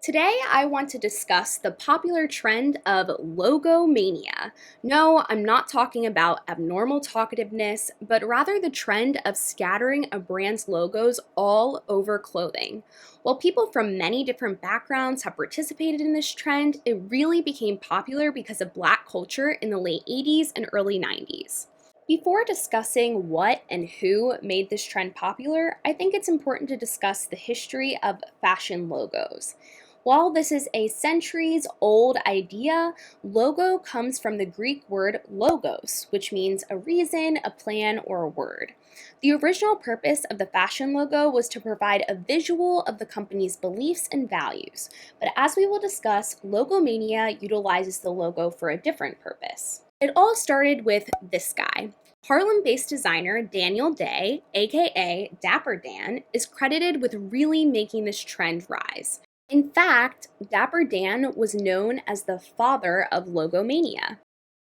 Today, I want to discuss the popular trend of logomania. No, I'm not talking about abnormal talkativeness, but rather the trend of scattering a brand's logos all over clothing. While people from many different backgrounds have participated in this trend, it really became popular because of Black culture in the late 80s and early 90s. Before discussing what and who made this trend popular, I think it's important to discuss the history of fashion logos. While this is a centuries old idea, logo comes from the Greek word logos, which means a reason, a plan, or a word. The original purpose of the fashion logo was to provide a visual of the company's beliefs and values, but as we will discuss, Logomania utilizes the logo for a different purpose. It all started with this guy. Harlem-based designer Daniel Day, aka Dapper Dan, is credited with really making this trend rise. In fact, Dapper Dan was known as the father of logomania.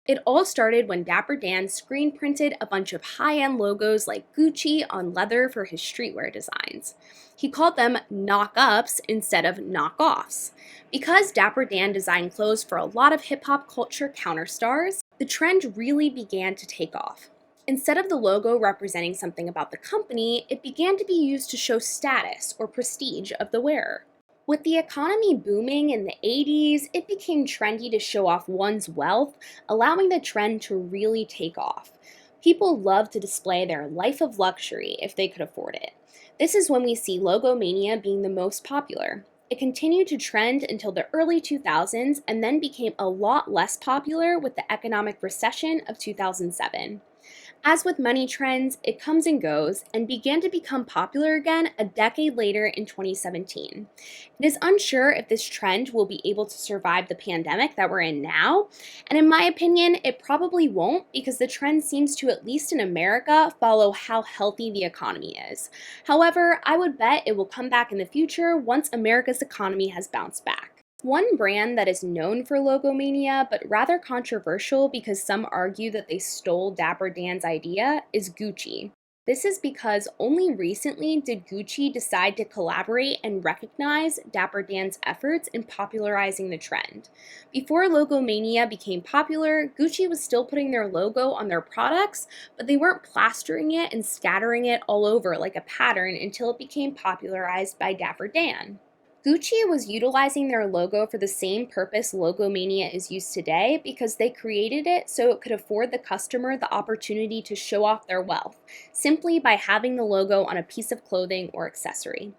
It all started when Dapper Dan screen printed a bunch of high-end logos like Gucci on leather for his streetwear designs. He called them knock-ups instead of knock-offs. Because Dapper Dan designed clothes for a lot of hip-hop culture counterstars, the trend really began to take off. Instead of the logo representing something about the company, it began to be used to show status or prestige of the wearer. With the economy booming in the 80s, it became trendy to show off one's wealth, allowing the trend to really take off. People loved to display their life of luxury if they could afford it. This is when we see logomania being the most popular. It continued to trend until the early 2000s and then became a lot less popular with the economic recession of 2007. As with many trends, it comes and goes and began to become popular again a decade later in 2017. It is unsure if this trend will be able to survive the pandemic that we're in now, and in my opinion, it probably won't because the trend seems to, at least in America, follow how healthy the economy is. However, I would bet it will come back in the future once America's economy has bounced back. One brand that is known for logomania, but rather controversial because some argue that they stole Dapper Dan's idea, is Gucci. This is because only recently did Gucci decide to collaborate and recognize Dapper Dan's efforts in popularizing the trend. Before logomania became popular, Gucci was still putting their logo on their products, but they weren't plastering it and scattering it all over like a pattern until it became popularized by Dapper Dan. Gucci was utilizing their logo for the same purpose Logomania is used today because they created it so it could afford the customer the opportunity to show off their wealth, simply by having the logo on a piece of clothing or accessory.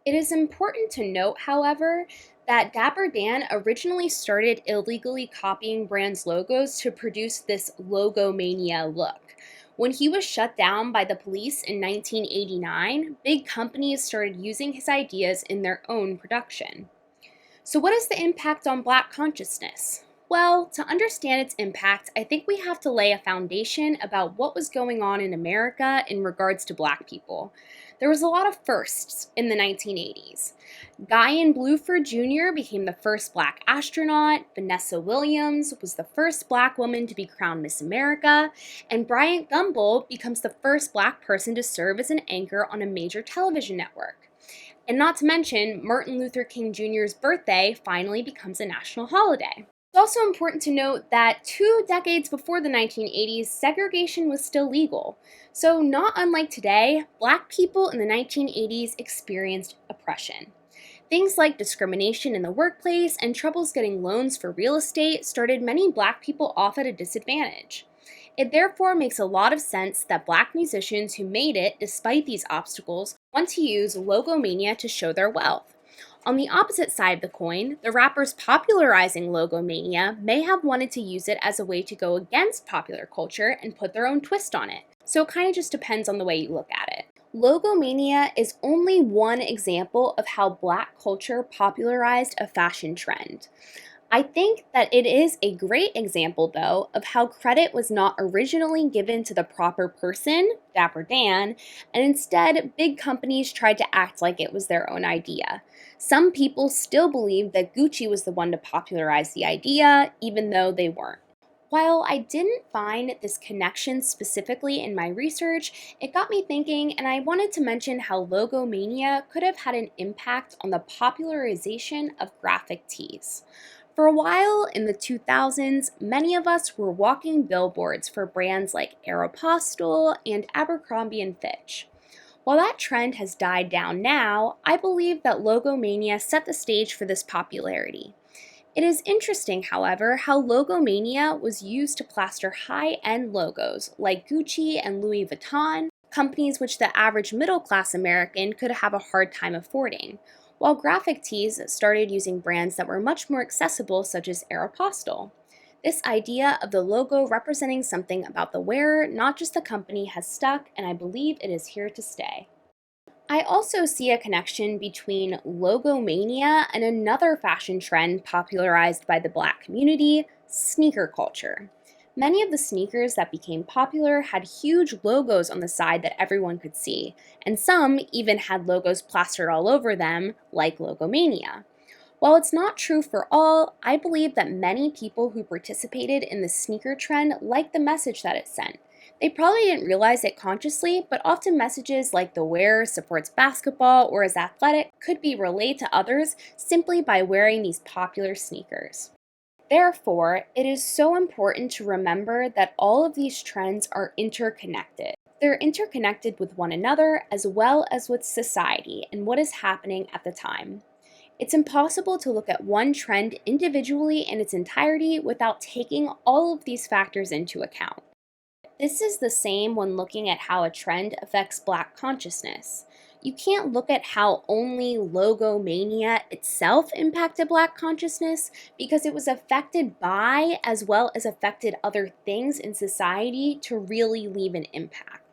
It is important to note, however, that Dapper Dan originally started illegally copying brands' logos to produce this logomania look. When he was shut down by the police in 1989, big companies started using his ideas in their own production. So what is the impact on Black consciousness? Well, to understand its impact, I think we have to lay a foundation about what was going on in America in regards to Black people. There was a lot of firsts in the 1980s. Guy Bluford Jr. became the first Black astronaut, Vanessa Williams was the first Black woman to be crowned Miss America, and Bryant Gumbel becomes the first Black person to serve as an anchor on a major television network. And not to mention, Martin Luther King Jr.'s birthday finally becomes a national holiday. It's also important to note that 2 decades before the 1980s, segregation was still legal. So not unlike today, Black people in the 1980s experienced oppression. Things like discrimination in the workplace and troubles getting loans for real estate started many Black people off at a disadvantage. It therefore makes a lot of sense that Black musicians who made it despite these obstacles want to use logomania to show their wealth. On the opposite side of the coin, the rappers popularizing logomania may have wanted to use it as a way to go against popular culture and put their own twist on it. So it kind of just depends on the way you look at it. Logomania is only one example of how Black culture popularized a fashion trend. I think that it is a great example, though, of how credit was not originally given to the proper person, Dapper Dan, and instead big companies tried to act like it was their own idea. Some people still believe that Gucci was the one to popularize the idea, even though they weren't. While I didn't find this connection specifically in my research, it got me thinking, and I wanted to mention how logomania could have had an impact on the popularization of graphic tees. For a while in the 2000s, many of us were walking billboards for brands like Aeropostale and Abercrombie and Fitch. While that trend has died down now, I believe that logomania set the stage for this popularity. It is interesting, however, how logomania was used to plaster high end logos like Gucci and Louis Vuitton, companies which the average middle class American could have a hard time affording, while graphic tees started using brands that were much more accessible, such as Aeropostale. This idea of the logo representing something about the wearer, not just the company, has stuck, and I believe it is here to stay. I also see a connection between logomania and another fashion trend popularized by the Black community, sneaker culture. Many of the sneakers that became popular had huge logos on the side that everyone could see, and some even had logos plastered all over them, like logomania. While it's not true for all, I believe that many people who participated in the sneaker trend liked the message that it sent. They probably didn't realize it consciously, but often messages like the wearer supports basketball or is athletic could be relayed to others simply by wearing these popular sneakers. Therefore, it is so important to remember that all of these trends are interconnected. They're interconnected with one another as well as with society and what is happening at the time. It's impossible to look at one trend individually in its entirety without taking all of these factors into account. This is the same when looking at how a trend affects Black consciousness. You can't look at how only logomania itself impacted Black consciousness because it was affected by as well as affected other things in society to really leave an impact.